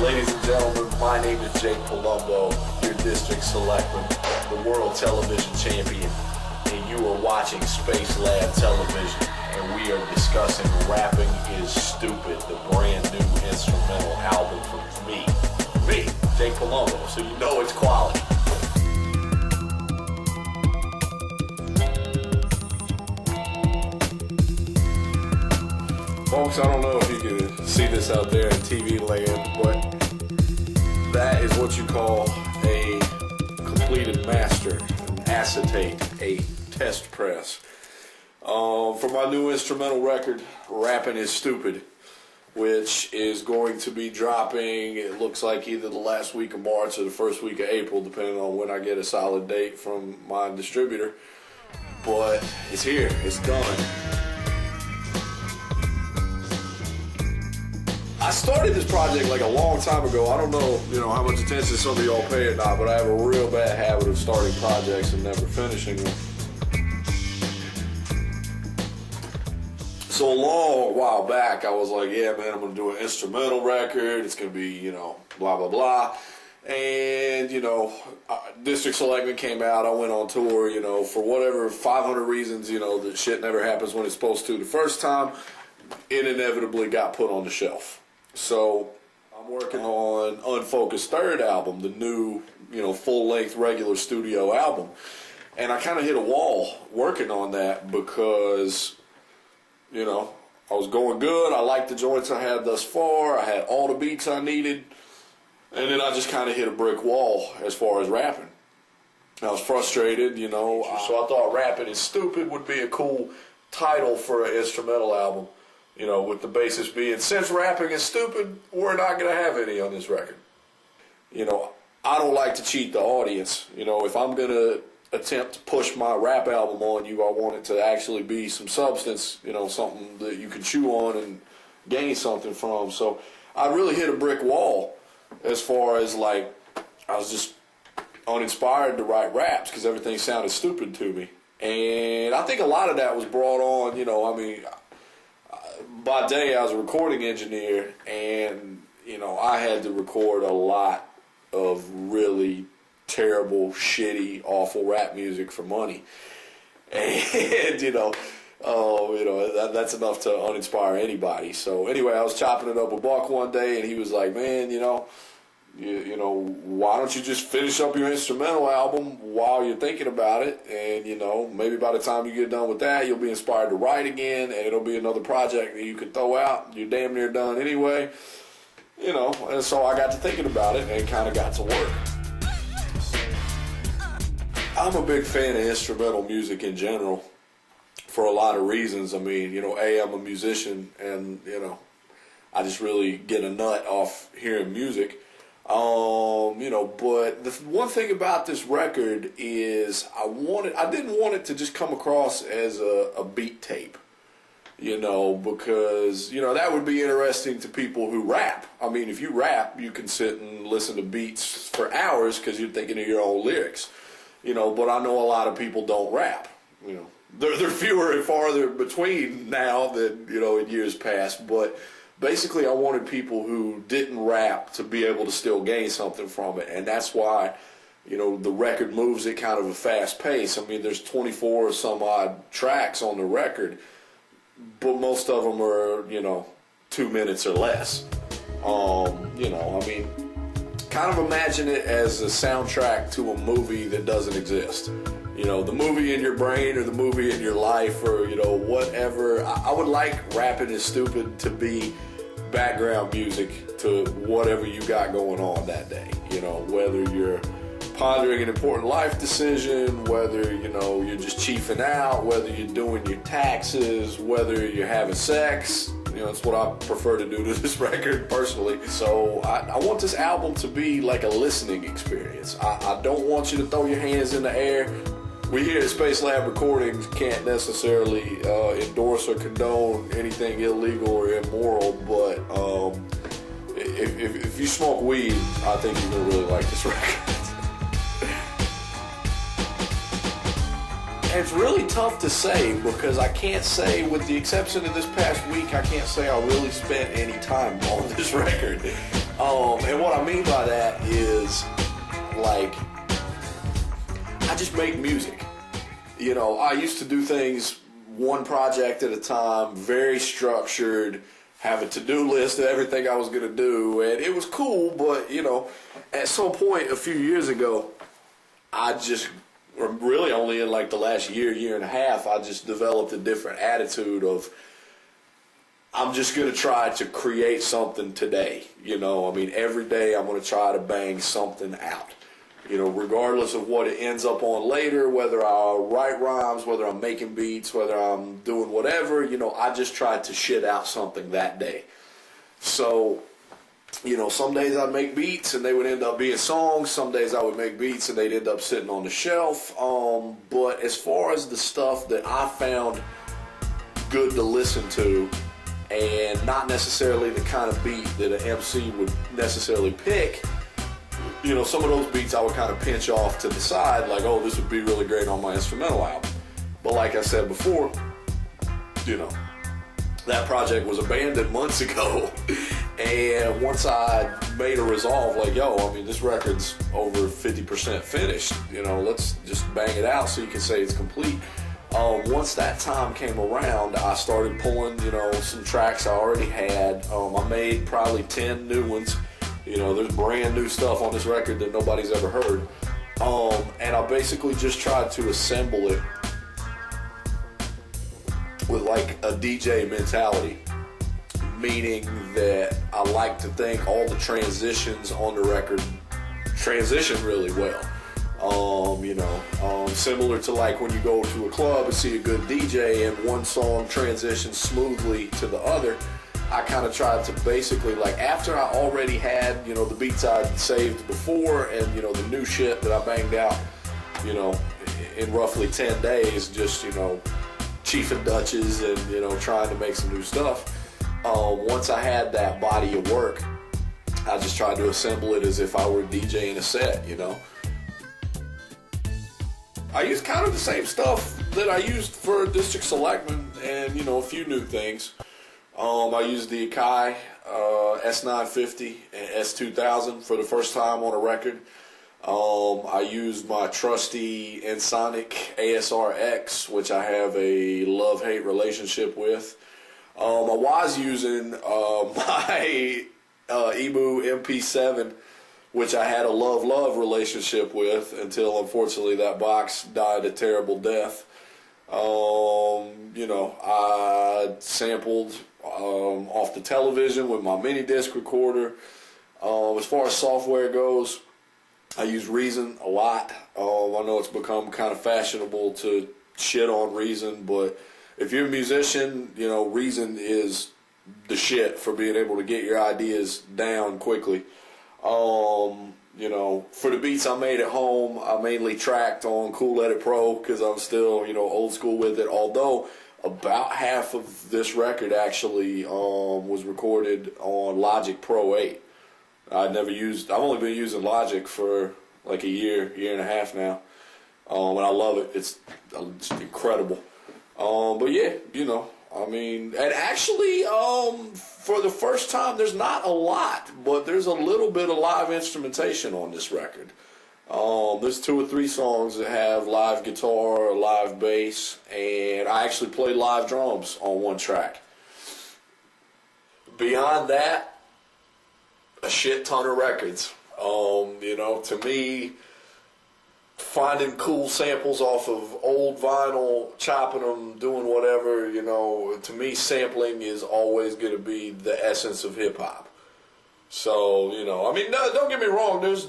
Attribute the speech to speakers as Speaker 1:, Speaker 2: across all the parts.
Speaker 1: Ladies and gentlemen, my name is Jake Palumbo, your district selectman, the world television champion, and you are watching Space Lab Television, and we are discussing Rapping is Stupid, the brand new instrumental album from me, Jake Palumbo, so you know it's quality. Folks, I don't know if you can see this out there in TV land, but that is what you call a completed master, an acetate, a test press. For my new instrumental record, Rapping is Stupid, which is going to be dropping, it looks like either the last week of March or the first week of April, depending on when I get a solid date from my distributor. But it's here, it's done. I started this project like a long time ago. I don't know, how much attention some of y'all pay or not, but I have a real bad habit of starting projects and never finishing them. So a long while back, I was like, yeah, man, I'm going to do an instrumental record. It's going to be, blah, blah, blah. And, District Selectman came out. I went on tour, for whatever 500 reasons, the shit never happens when it's supposed to the first time. It inevitably got put on the shelf. So I'm working on Unfocused third album, the new, full-length regular studio album. And I kind of hit a wall working on that because, I was going good. I liked the joints I had thus far. I had all the beats I needed. And then I just kind of hit a brick wall as far as rapping. I was frustrated, so I thought Rapping is Stupid would be a cool title for an instrumental album. With the basis being, since rapping is stupid, we're not going to have any on this record. I don't like to cheat the audience. If I'm going to attempt to push my rap album on you, I want it to actually be some substance, something that you can chew on and gain something from. So I really hit a brick wall as far as, I was just uninspired to write raps because everything sounded stupid to me. And I think a lot of that was brought on, by day, I was a recording engineer, and, I had to record a lot of really terrible, shitty, awful rap music for money. And, that's enough to uninspire anybody. So, anyway, I was chopping it up with Buck one day, and he was like, man, why don't you just finish up your instrumental album while you're thinking about it, and maybe by the time you get done with that, you'll be inspired to write again, and it'll be another project that you can throw out. You're damn near done anyway, and so I got to thinking about it and kind of got to work. I'm a big fan of instrumental music in general for a lot of reasons. I mean, I'm a musician, and I just really get a nut off hearing music. But the one thing about this record is I didn't want it to just come across as a beat tape, because, that would be interesting to people who rap. I mean, if you rap, you can sit and listen to beats for hours because you're thinking of your own lyrics, but I know a lot of people don't rap, They're fewer and farther between now than, in years past, but basically, I wanted people who didn't rap to be able to still gain something from it, and that's why, the record moves at kind of a fast pace. I mean, there's 24 or some odd tracks on the record, but most of them are, 2 minutes or less. Kind of imagine it as a soundtrack to a movie that doesn't exist. The movie in your brain or the movie in your life or, whatever. I would like Rapping is Stupid to be background music to whatever you got going on that day. Whether you're pondering an important life decision, whether, you're just chiefing out, whether you're doing your taxes, whether you're having sex. It's what I prefer to do to this record personally. So I want this album to be like a listening experience. I don't want you to throw your hands in the air. We here at Space Lab Recordings can't necessarily endorse or condone anything illegal or immoral, but if you smoke weed, I think you're going to really like this record. And it's really tough to say because I can't say, with the exception of this past week, I can't say I really spent any time on this record. And what I mean by that is, like, I just make music. You know, I used to do things one project at a time, very structured, have a to-do list of everything I was going to do, and it was cool, but, you know, at some point a few years ago, or really only in like the last year and a half, I just developed a different attitude of, I'm just going to try to create something today. You know, I mean, every day I'm going to try to bang something out. You know, regardless of what it ends up on later, whether I write rhymes, whether I'm making beats, whether I'm doing whatever, you know, I just tried to shit out something that day. So, you know, some days I'd make beats and they would end up being songs. Some days I would make beats and they'd end up sitting on the shelf. But as far as the stuff that I found good to listen to, and not necessarily the kind of beat that an MC would necessarily pick, you know, some of those beats I would kind of pinch off to the side, like, oh, this would be really great on my instrumental album. But like I said before, you know, that project was abandoned months ago. And once I made a resolve, like, yo, I mean, this record's over 50% finished, you know, let's just bang it out so you can say it's complete. Once that time came around, I started pulling, you know, some tracks I already had. I made probably 10 new ones. You know, there's brand new stuff on this record that nobody's ever heard. And I basically just tried to assemble it with like a DJ mentality. Meaning that I like to think all the transitions on the record transition really well. You know, similar to like when you go to a club and see a good DJ and one song transitions smoothly to the other. I kind of tried to basically, like, after I already had, you know, the beats I'd saved before and, you know, the new shit that I banged out, you know, in roughly 10 days, just, you know, Chief and Dutches and, you know, trying to make some new stuff. Once I had that body of work, I just tried to assemble it as if I were DJing a set, you know. I used kind of the same stuff that I used for District Selectmen and, you know, a few new things. I used the Akai S950 and S2000 for the first time on a record. I used my trusty Ensoniq ASR-X, which I have a love-hate relationship with. I was using my Emu MP7, which I had a love-love relationship with until, unfortunately, that box died a terrible death. You know, I sampled off the television with my mini disc recorder. As far as software goes, I use Reason a lot. I know it's become kind of fashionable to shit on Reason, but if you're a musician, you know, Reason is the shit for being able to get your ideas down quickly. You know, for the beats I made at home, I mainly tracked on Cool Edit Pro because I'm still, you know, old school with it. Although about half of this record actually was recorded on Logic Pro 8. I've only been using Logic for like a year and a half now. And I love it. It's incredible. But yeah, you know, I mean, and actually, for the first time, there's not a lot, but there's a little bit of live instrumentation on this record. There's 2 or 3 songs that have live guitar or live bass, and I actually play live drums on one track. Beyond that, a shit ton of records. You know, to me, finding cool samples off of old vinyl, chopping them, doing whatever, you know, to me sampling is always going to be the essence of hip-hop. So, you know, I mean, no, don't get me wrong, there's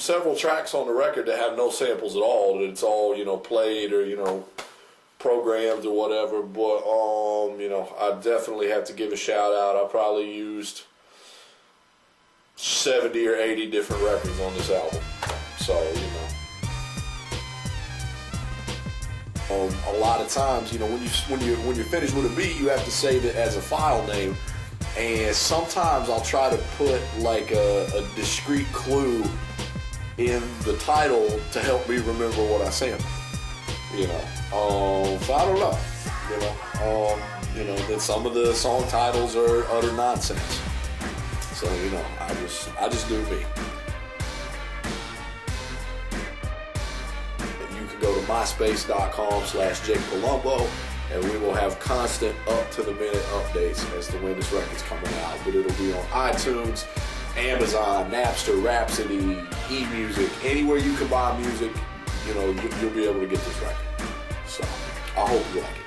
Speaker 1: several tracks on the record that have no samples at all, that it's all, you know, played or, you know, programmed or whatever, but, you know, I definitely have to give a shout out. I probably used 70 or 80 different records on this album, so, you know. A lot of times, you know, when you're finished with a beat, you have to save it as a file name, and sometimes I'll try to put like a discrete clue in the title to help me remember what I sampled. You know, so I don't know. You know, that some of the song titles are utter nonsense. So So, you know, I just do me. You can go to myspace.com/Jake Palumbo, and we will have constant up-to-the-minute updates as to when this record's coming out. But it'll be on iTunes, Amazon, Napster, Rhapsody, eMusic, anywhere you can buy music, you know, you'll be able to get this record. So I hope you like it.